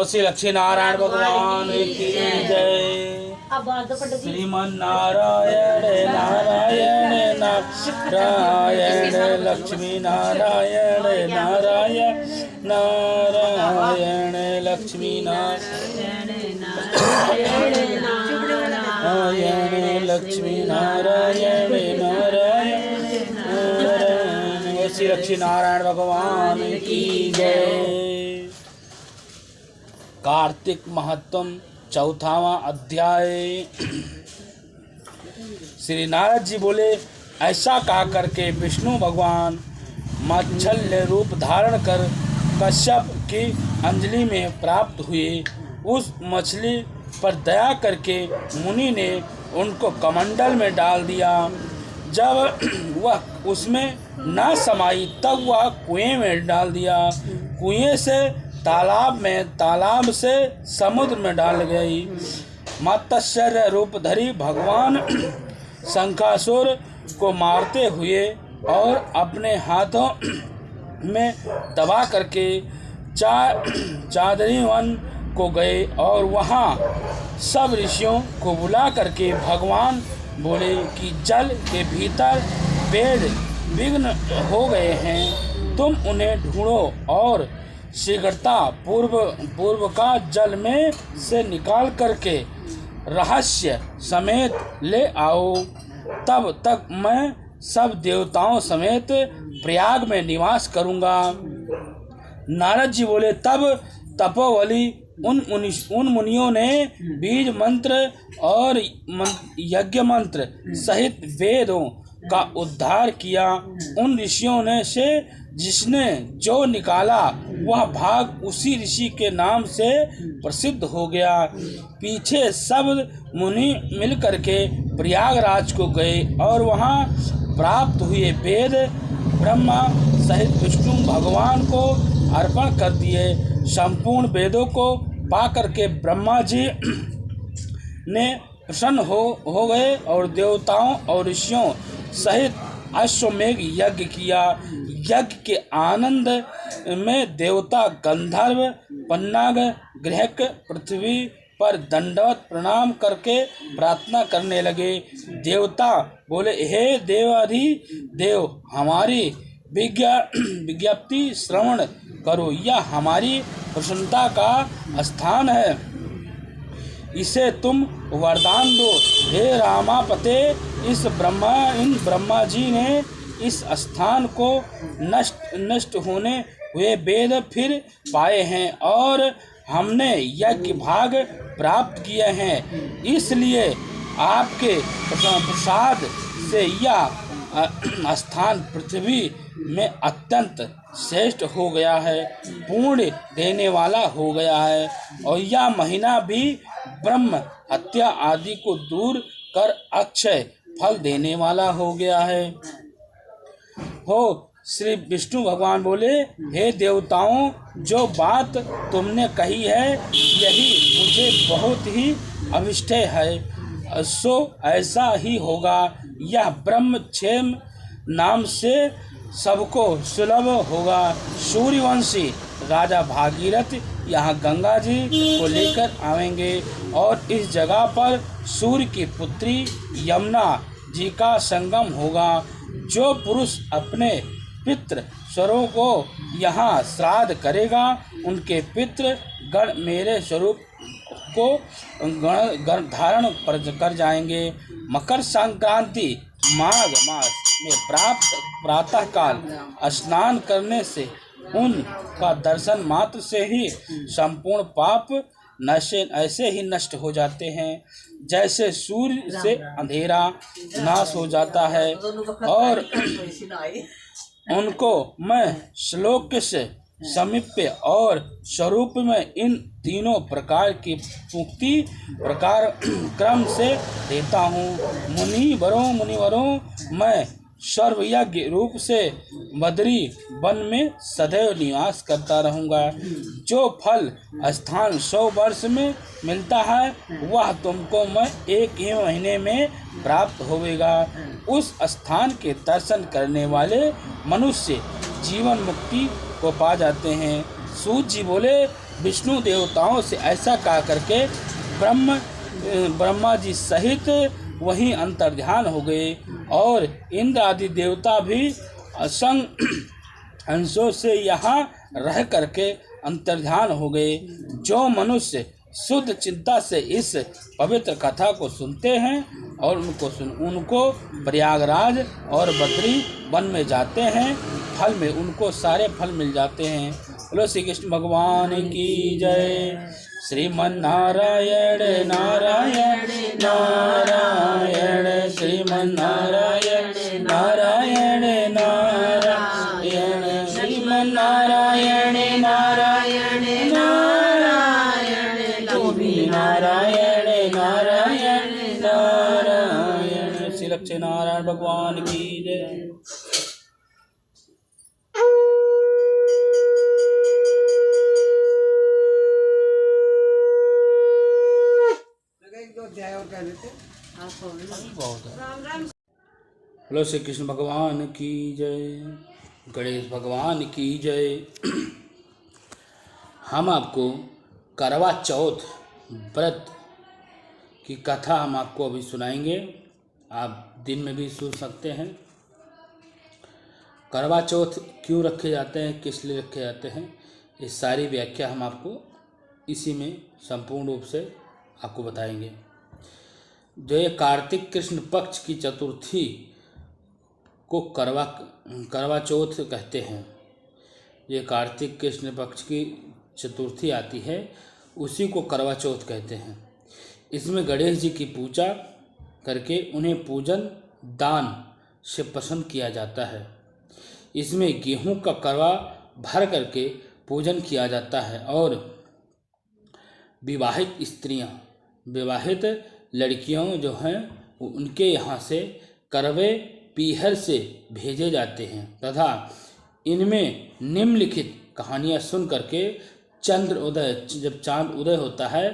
और श्री लक्ष्मी नारायण भगवान की जय। श्रीमन नारायण नारायण नारायण लक्ष्मी नारायण नारायण नारायण लक्ष्मी नारायण लक्ष्मी नारायण नारायण नारायण। श्री लक्ष्मी नारायण भगवान की जय। कार्तिक महत्तम 4वां अध्याय। श्री नारद जी बोले, ऐसा कहा करके विष्णु भगवान मत्स्य रूप धारण कर कश्यप की अंजलि में प्राप्त हुए। उस मछली पर दया करके मुनि ने उनको कमंडल में डाल दिया। जब वह उसमें न समाई तब वह कुएं में डाल दिया। कुएं से तालाब में, तालाब से समुद्र में डाल गई। मत्स्य रूप धरी भगवान शंखासुर को मारते हुए और अपने हाथों में दबा करके चादरी वन को गए और वहाँ सब ऋषियों को बुला करके भगवान बोले कि जल के भीतर वेद विघ्न हो गए हैं, तुम उन्हें ढूंढो और शीघ्रता पूर्व का जल में से निकाल करके रहस्य समेत ले आओ। तब तक मैं सब देवताओं समेत प्रयाग में निवास करूंगा। नारद जी बोले, तब तपोवली उन मुनियों ने बीज मंत्र और यज्ञ मंत्र सहित वेदों का उद्धार किया। उन ऋषियों ने से जिसने जो निकाला वह भाग उसी ऋषि के नाम से प्रसिद्ध हो गया। पीछे सब मुनि मिलकर के प्रयागराज को गए और वहाँ प्राप्त हुए वेद ब्रह्मा सहित विष्णु भगवान को अर्पण कर दिए। संपूर्ण वेदों को पाकर के ब्रह्मा जी ने प्रसन्न हो गए और देवताओं और ऋषियों सहित अश्वमेघ यज्ञ किया। यज्ञ के आनंद में देवता गंधर्व पन्नाग गृहक पृथ्वी पर दंडवत प्रणाम करके प्रार्थना करने लगे। देवता बोले, हे देवाधि देव, हमारी विज्ञप्ति श्रवण करो। यह हमारी प्रसन्नता का स्थान है, इसे तुम वरदान दो। हे रामापते, इन ब्रह्मा जी ने इस स्थान को नष्ट होने हुए वेद फिर पाए हैं और हमने यज्ञ भाग प्राप्त किए हैं। इसलिए आपके प्रसाद से यह स्थान पृथ्वी में अत्यंत श्रेष्ठ हो गया है, पुण्य देने वाला हो गया है और यह महीना भी ब्रह्म हत्या आदि को दूर कर अक्षय फल देने वाला हो गया है। श्री विष्णु भगवान बोले, हे देवताओं, जो बात तुमने कही है यही मुझे बहुत ही अभिष्ट है, सो ऐसा ही होगा। यह ब्रह्मक्षेम नाम से सबको सुलभ होगा। सूर्यवंशी राजा भागीरथ यहाँ गंगा जी को लेकर आवेंगे और इस जगह पर सूर्य की पुत्री यमुना जी का संगम होगा। जो पुरुष अपने पितृ स्वरों को यहाँ श्राद्ध करेगा, उनके पितृ गण मेरे स्वरूप को गण धारण कर जाएंगे। मकर संक्रांति माघ मास में प्रातः काल स्नान करने से उनका दर्शन मात्र से ही संपूर्ण पाप ऐसे ही नष्ट हो जाते हैं जैसे सूर्य से अंधेरा नाश हो जाता है। और उनको मैं श्लोक से समीप्य और स्वरूप में इन तीनों प्रकार की मुक्ति प्रकार क्रम से देता हूँ। मुनिवरों मैं सर्वयज्ञ रूप से बद्री वन में सदैव निवास करता रहूँगा। जो फल स्थान 100 वर्ष में मिलता है वह तुमको मैं 1 ही महीने में प्राप्त होवेगा। उस स्थान के दर्शन करने वाले मनुष्य जीवन मुक्ति को पा जाते हैं। सूत जी बोले, विष्णु देवताओं से ऐसा कह करके ब्रह्मा जी सहित वहीं अंतर्ध्यान हो गए और इंद्र आदि देवता भी असंग अंशों से यहाँ रह करके अंतर्ध्यान हो गए। जो मनुष्य शुद्ध चिंता से इस पवित्र कथा को सुनते हैं और उनको प्रयागराज और बद्री वन में जाते हैं, फल में उनको सारे फल मिल जाते हैं। बोलो श्री कृष्ण भगवान की जय। श्रीमन नारायण नारायण नारायण, श्रीमन नारायण नारायण नारायण, श्रीमन नारायण नारायण नारायण, नारायण नारायण नारायण। श्री लक्ष्मी नारायण भगवान की जय। हेलो श्री कृष्ण भगवान की जय, गणेश भगवान की जय। हम आपको करवा चौथ व्रत की कथा हम आपको अभी सुनाएंगे। आप दिन में भी सुन सकते हैं। करवा चौथ क्यों रखे जाते हैं, किस लिए रखे जाते हैं, इस सारी व्याख्या हम आपको इसी में संपूर्ण रूप से आपको बताएंगे। जो ये कार्तिक कृष्ण पक्ष की चतुर्थी को करवा चौथ कहते हैं। ये कार्तिक कृष्ण पक्ष की चतुर्थी आती है, उसी को करवा चौथ कहते हैं। इसमें गणेश जी की पूजा करके उन्हें पूजन दान से प्रसन्न किया जाता है। इसमें गेहूं का करवा भर करके पूजन किया जाता है और विवाहित स्त्रियां, विवाहित लड़कियों जो हैं उनके यहाँ से करवे पीहर से भेजे जाते हैं तथा इनमें निम्नलिखित कहानियाँ सुन करके चंद्र उदय, जब चांद उदय होता है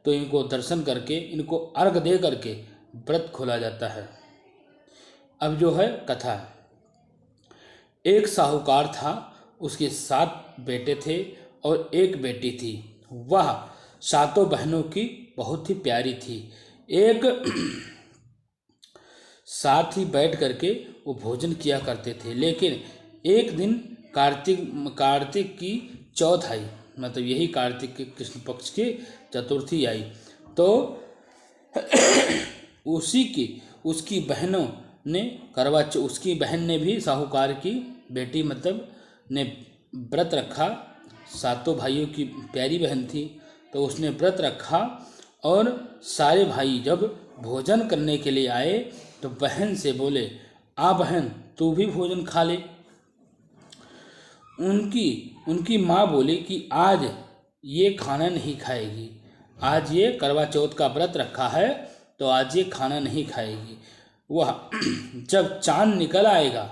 तो इनको दर्शन करके इनको अर्घ दे करके व्रत खोला जाता है। अब जो है कथा, एक साहूकार था, उसके 7 बेटे थे और 1 बेटी थी। वह 7 बहनों की बहुत ही प्यारी थी। एक साथ ही बैठ करके वो भोजन किया करते थे। लेकिन एक दिन कार्तिक की चौथ आई, मतलब यही कार्तिक के कृष्ण पक्ष की चतुर्थी आई, तो उसकी बहनों ने उसकी बहन ने भी, साहूकार की बेटी मतलब ने व्रत रखा। 7 भाइयों की प्यारी बहन थी तो उसने व्रत रखा और सारे भाई जब भोजन करने के लिए आए तो बहन से बोले, आ बहन तू भी भोजन खा ले। उनकी माँ बोली कि आज ये खाना नहीं खाएगी, आज ये करवा चौथ का व्रत रखा है तो आज ये खाना नहीं खाएगी। वह जब चांद निकल आएगा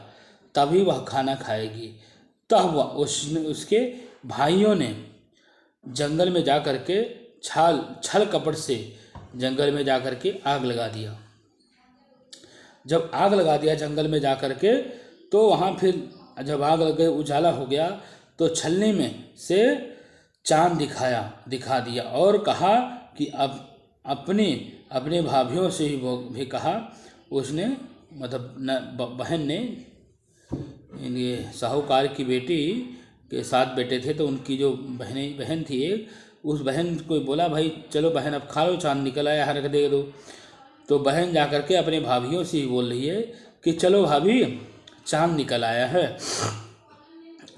तभी वह खाना खाएगी। तब वह उसके भाइयों ने जंगल में जा कर के छल कपट से जंगल में जा कर के आग लगा दिया। जब आग लगा दिया जंगल में जा कर के, तो वहाँ फिर जब आग लग गई, उजाला हो गया, तो छलनी में से चांद दिखा दिया और कहा कि अब अपने भाभीियों से भी कहा। उसने मतलब बहन ने, ये साहूकार की बेटी के 7 बेटे थे तो उनकी जो बहन थी एक, उस बहन को बोला, भाई चलो बहन अब खा लो, चांद निकल आया, हरक दे दो। तो बहन जा कर के अपने भाभीियों से ही बोल रही है कि चलो भाभी चांद निकल आया है,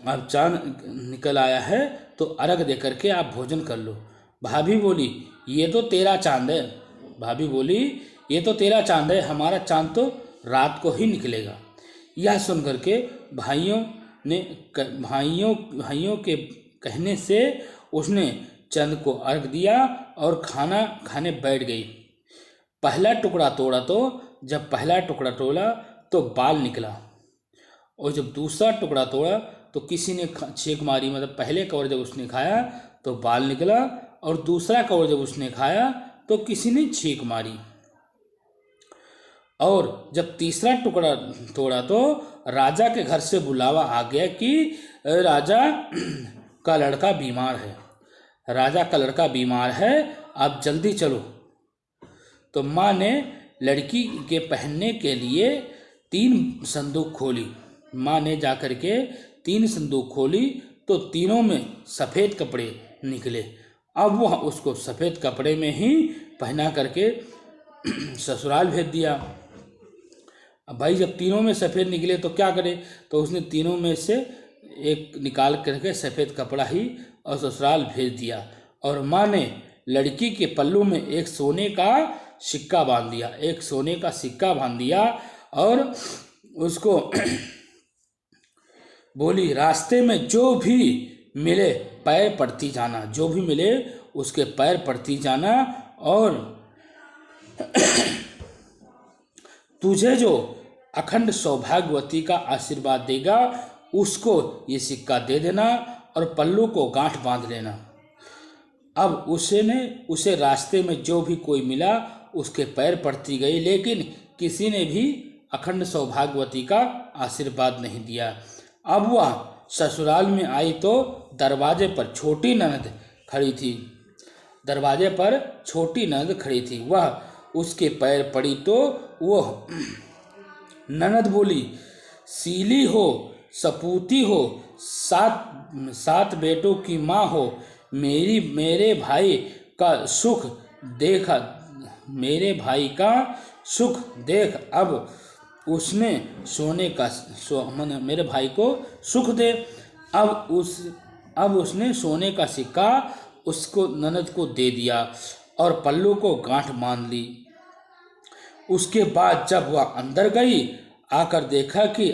अब चांद निकल आया है तो अर्घ दे करके आप भोजन कर लो। भाभी बोली ये तो तेरा चांद है, भाभी बोली ये तो तेरा चांद है, हमारा चांद तो रात को ही निकलेगा। यह सुन करके भाइयों के कहने से उसने चंद को अर्घ दिया और खाना खाने बैठ गई। पहला टुकड़ा तोड़ा तो जब पहला टुकड़ा तोड़ा तो बाल निकला, और जब दूसरा टुकड़ा तोड़ा तो किसी ने छींक मारी। मतलब पहले कवर जब उसने खाया तो बाल निकला, और दूसरा कवर जब उसने खाया तो किसी ने छींक मारी। और जब तीसरा टुकड़ा तोड़ा तो राजा के घर से बुलावा आ गया कि राजा का लड़का बीमार है। राजा का लड़का बीमार है, आप जल्दी चलो। तो माँ ने लड़की के पहनने के लिए 3 संदूक खोली। माँ ने जाकर के 3 संदूक खोली तो तीनों में सफ़ेद कपड़े निकले। अब वह उसको सफ़ेद कपड़े में ही पहना करके ससुराल भेज दिया। अब भाई जब तीनों में सफ़ेद निकले तो क्या करे, तो उसने तीनों में से एक निकाल करके सफ़ेद कपड़ा ही और ससुराल भेज दिया। और माँ ने लड़की के पल्लू में एक सोने का सिक्का बांध दिया, एक सोने का सिक्का बांध दिया और उसको बोली, रास्ते में जो भी मिले पैर पड़ती जाना, जो भी मिले उसके पैर पड़ती जाना, और तुझे जो अखंड सौभाग्यवती का आशीर्वाद देगा उसको ये सिक्का दे देना और पल्लू को गांठ बांध लेना। अब उसे रास्ते में जो भी कोई मिला उसके पैर पड़ती गई, लेकिन किसी ने भी अखंड सौभाग्यवती का आशीर्वाद नहीं दिया। अब वह ससुराल में आई तो दरवाजे पर छोटी ननद खड़ी थी। दरवाजे पर छोटी ननद खड़ी थी। वह उसके पैर पड़ी तो वह ननद बोली, सीली हो, सपूती हो, 7 बेटों की माँ हो, मेरे भाई का सुख देख, अब उसने सोने का मेरे भाई को सुख दे। अब उसने सोने का सिक्का उसको ननद को दे दिया और पल्लू को गांठ बांध ली। उसके बाद जब वह अंदर गई, आकर देखा कि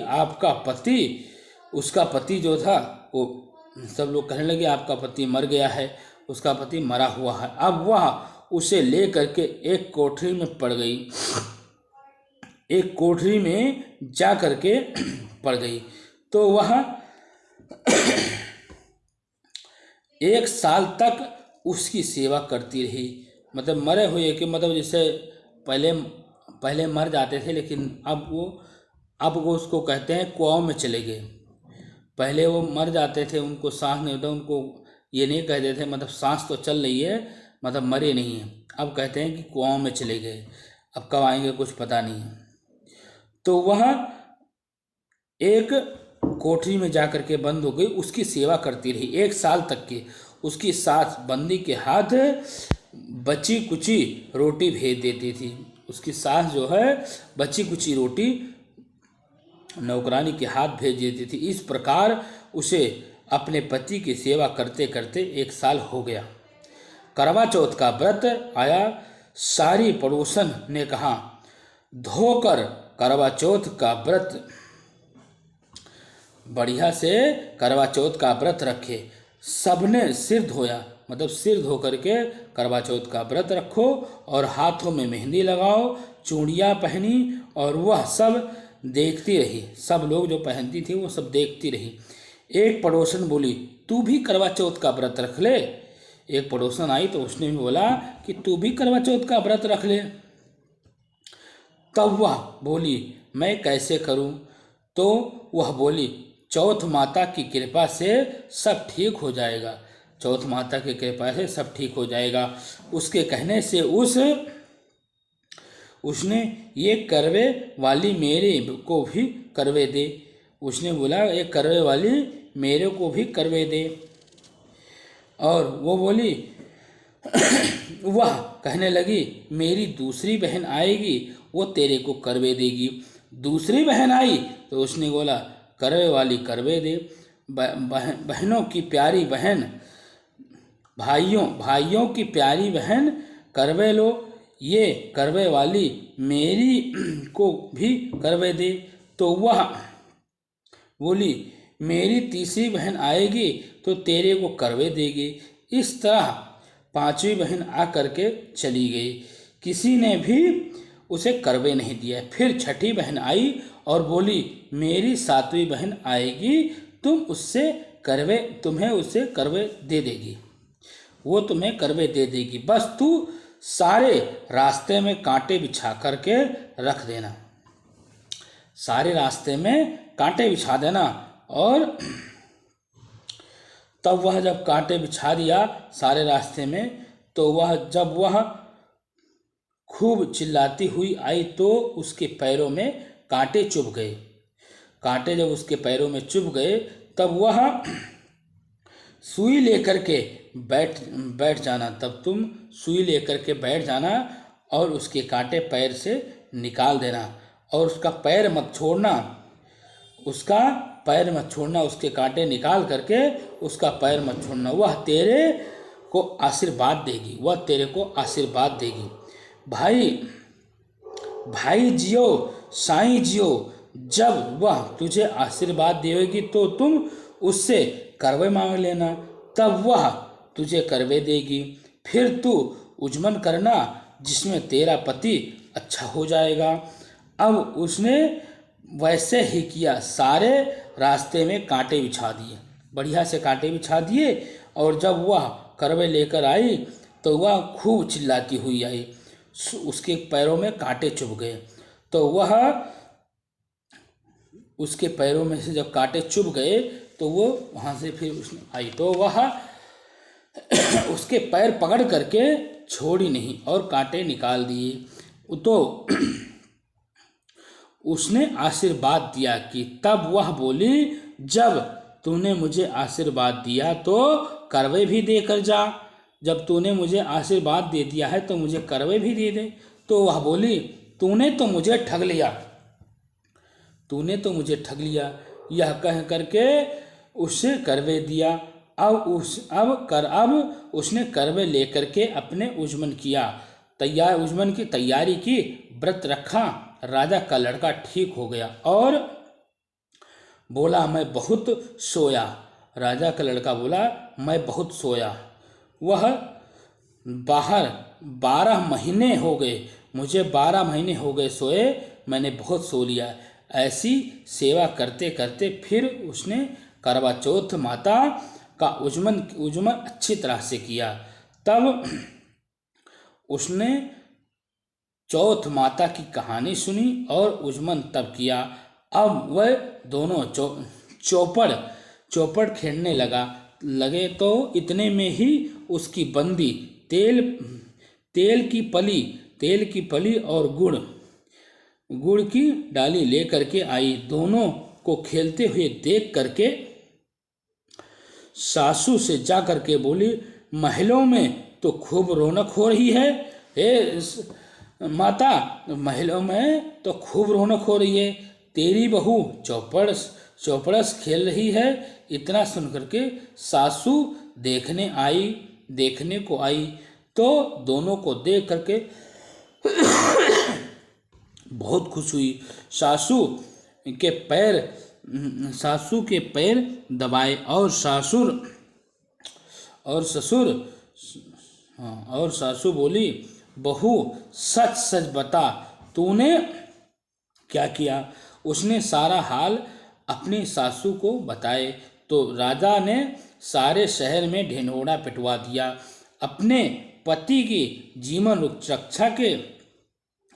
उसका पति जो था वो, सब लोग कहने लगे आपका पति मर गया है, उसका पति मरा हुआ है। अब वह उसे ले करके एक कोठरी में पड़ गई, एक कोठरी में जा करके पड़ गई। तो वह 1 साल तक उसकी सेवा करती रही। मतलब मरे हुए कि मतलब जैसे पहले मर जाते थे, लेकिन अब वो उसको कहते हैं कुआं में चले गए। पहले वो मर जाते थे, उनको सांस नहीं होता, उनको ये नहीं कहते थे मतलब सांस तो चल रही है, मतलब मरे नहीं हैं। अब कहते हैं कि कुआं में चले गए, अब कब आएंगे कुछ पता नहीं है। तो वह एक कोठरी में जा कर के बंद हो गई, उसकी सेवा करती रही 1 साल तक की। उसकी सास बंदी के हाथ बची कुची रोटी भेज देती थी। उसकी सास जो है बची कुची रोटी नौकरानी के हाथ भेज देती थी। इस प्रकार उसे अपने पति की सेवा करते करते 1 साल हो गया। करवा चौथ का व्रत आया। सारी पड़ोसन ने कहा, धोकर करवा चौथ का व्रत, बढ़िया से करवा चौथ का व्रत रखे। सबने सिर धोया, मतलब सिर धो करके करवा चौथ का व्रत रखो और हाथों में मेहंदी लगाओ, चूड़ियाँ पहनी और वह सब देखती रही। सब लोग जो पहनती थी वो सब देखती रही। एक पड़ोसन बोली, तू भी करवा चौथ का व्रत रख ले। एक पड़ोसन आई तो उसने भी बोला कि तू भी करवा चौथ का व्रत रख ले। तब वह बोली, मैं कैसे करूं? तो वह बोली, चौथ माता की कृपा से सब ठीक हो जाएगा। चौथ माता की कृपा से सब ठीक हो जाएगा। उसके कहने से उसने ये करवे वाली मेरे को भी करवे दे। उसने बोला, ये करवे वाली मेरे को भी करवे दे। और वो बोली वह कहने लगी, मेरी दूसरी बहन आएगी, वो तेरे को करवे देगी। दूसरी बहन आई तो उसने बोला, करवे वाली करवे दे। बहनों की प्यारी बहन, भाइयों की प्यारी बहन करवे लो, ये करवे वाली मेरी को भी करवे दे। तो वह बोली, मेरी तीसरी बहन आएगी तो तेरे को करवे देगी। इस तरह 5वीं बहन आ करके चली गई, किसी ने भी उसे करवे नहीं दिया। फिर 6ठी बहन आई और बोली, मेरी 7वीं बहन आएगी, तुम्हें उससे करवे दे देगी, वो तुम्हें करवे दे देगी। बस तू सारे रास्ते में कांटे बिछा करके रख देना, सारे रास्ते में कांटे बिछा देना। और तब वह जब कांटे बिछा दिया सारे रास्ते में, तो जब वह खूब चिल्लाती हुई आई तो उसके पैरों में कांटे चुभ गए। कांटे जब उसके पैरों में चुभ गए तब वह सुई लेकर के बैठ जाना, तब तुम सुई लेकर के बैठ जाना और उसके कांटे पैर से निकाल देना, और उसका पैर मत छोड़ना, उसके कांटे निकाल करके उसका पैर मत छोड़ना। वह तेरे को आशीर्वाद देगी। भाई जियो, साईं जियो। जब वह तुझे आशीर्वाद देगी तो तुम उससे करवे मांग लेना, तब वह तुझे करवे देगी। फिर तू उजमन करना, जिसमें तेरा पति अच्छा हो जाएगा। अब उसने वैसे ही किया, सारे रास्ते में कांटे बिछा दिए, बढ़िया से कांटे बिछा दिए। और जब वह करवे लेकर आई तो वह खूब चिल्लाती हुई आई, उसके पैरों में कांटे चुभ गए। तो वह उसके पैरों में से जब कांटे चुभ गए तो वो वहाँ से फिर उसने आई तो वह उसके पैर पकड़ करके छोड़ी नहीं और कांटे निकाल दिए। तो उसने आशीर्वाद दिया कि तब वह बोली, जब तूने मुझे आशीर्वाद दिया तो करवे भी दे कर जा। जब तूने मुझे आशीर्वाद दे दिया है तो मुझे करवे भी दे दे। तो वह बोली, तूने तो मुझे ठग लिया। यह कह करके उससे करवे दिया। अब उसने करवे लेकर के अपने उजमन की तैयारी की, व्रत रखा। राजा का लड़का ठीक हो गया और बोला, मैं बहुत सोया। राजा का लड़का बोला, मैं बहुत सोया। वह 12 महीने हो गए, मुझे 12 महीने हो गए सोए, मैंने बहुत सो लिया। ऐसी सेवा करते करते फिर उसने करवा चौथ माता का उजमन अच्छी तरह से किया। तब उसने चौथ माता की कहानी सुनी और उजमन तब किया। अब वह दोनों चौपड़ खेलने लगे तो इतने में ही उसकी बंदी तेल की पली और गुड़ की डाली लेकर के आई। दोनों को खेलते हुए देख करके सासू से जा करके बोली, महलों में तो खूब रौनक हो रही है। हे माता, महलों में तो खूब रौनक हो रही है, तेरी बहू चौपड़स खेल रही है। इतना सुन करके सासू देखने को आई तो दोनों को देख करके बहुत खुश हुई। सासू के पैर दबाए और सासू बोली, बहू सच सच बता, तूने क्या किया। उसने सारा हाल अपनी सासू को बताए तो राजा ने सारे शहर में ढिंढोरा पिटवा दिया। अपने पति की जीवन रक्षा के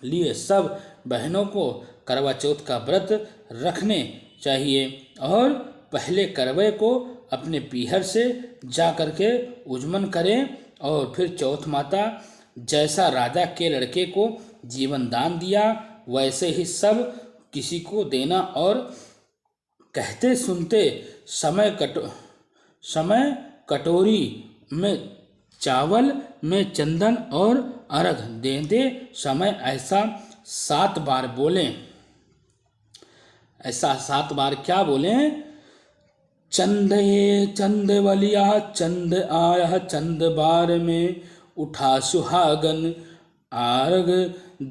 लिए सब बहनों को करवा चौथ का व्रत रखने चाहिए और पहले करवे को अपने पीहर से जा करके उजमन करें और फिर चौथ माता जैसा राजा के लड़के को जीवन दान दिया वैसे ही सब किसी को देना और कहते सुनते समय कटोरी में चावल में चंदन और अर्घ देते समय ऐसा 7 बार बोलें। ऐसा 7 बार क्या बोलें? चंद ये चंद वलिया चंद आया चंद बार में उठा सुहागन आर्ग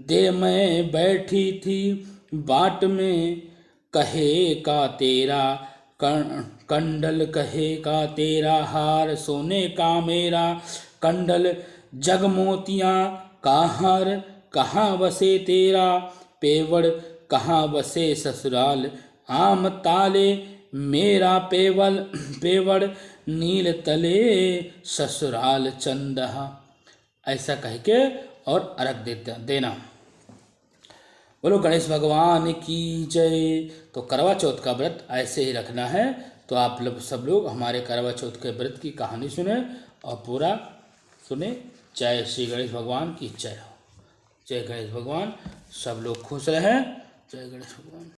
दे मैं बैठी थी बाट में कहे का तेरा कंडल कहे का तेरा हार सोने का मेरा कंडल जगमोतियाँ का हार कहाँ बसे तेरा पेवड़ कहाँ बसे ससुराल आम ताले मेरा पेवड़ नील तले ससुराल चंदहा। ऐसा कह के और अर्घ देना। बोलो गणेश भगवान की जय। तो करवा चौथ का व्रत ऐसे ही रखना है। तो आप लोग सब लोग हमारे करवा चौथ के व्रत की कहानी सुने और पूरा सुने। जय श्री गणेश भगवान की जय हो। जय गणेश भगवान। सब लोग खुश रहें। जय गणेश भगवान।